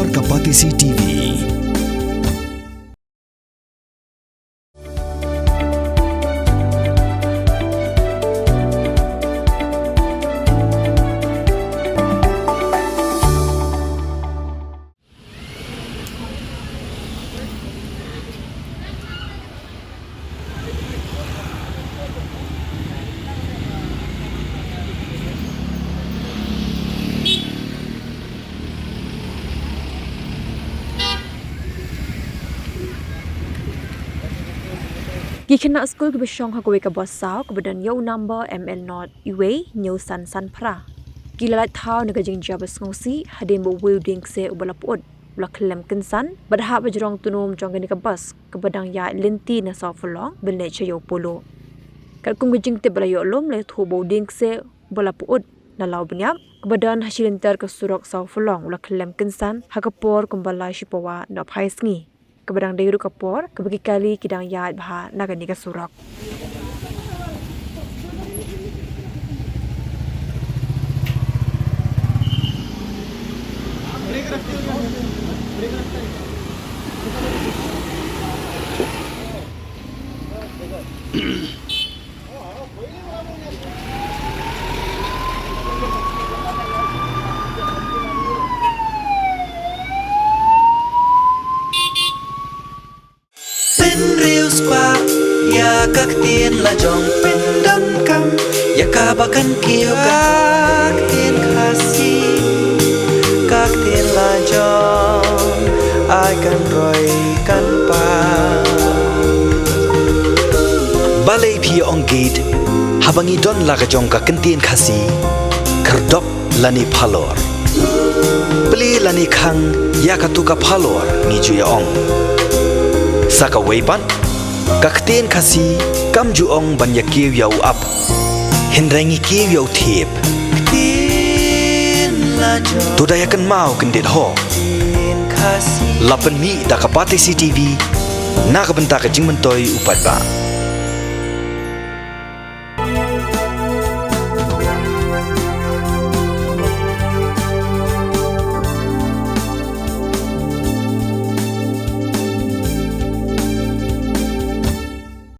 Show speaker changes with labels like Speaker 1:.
Speaker 1: Halor Kapatisi TV.
Speaker 2: Khynnah Skul kebesyong hakwe ke bosau kebedan yau number ML not iwe nyu san pra. Lait Thaw nega jing jabas ngongsi hadim bo will Dieng Kseh ubala puot ula Khyllem kensan badha bajrong Tnum jong gani ke bas kebedang ya linti na saw fulong bele chayo Polo. Kat kum gejing te bala yo lom le thu bo Dieng Kseh ubala puot na law benyap kebedan hasilinter ke surok saw fulong ula Khyllem kensan hakapor kumbala shipawa na phais ngi. Keberang dayru kapor kebagi kali kidang yaat baha nagani ka surak.
Speaker 3: Ya kak tien la jong pindan kam ya kabakan kiyo kak tien kasih kak tien la jong ai kan roy kan pa balai pi ong gate habangi don la ka jong ka kentien kasih kerdop lani Halor beli lani khang ya katuka Halor ni ju ya ong saka weipan Kakten kasi kam juong banyak kiw yau up hinrengi kiw yau tip tudayakan mau kendit ho lapan mi da kapatisi TV na kabenta ka jingmentoy upat ba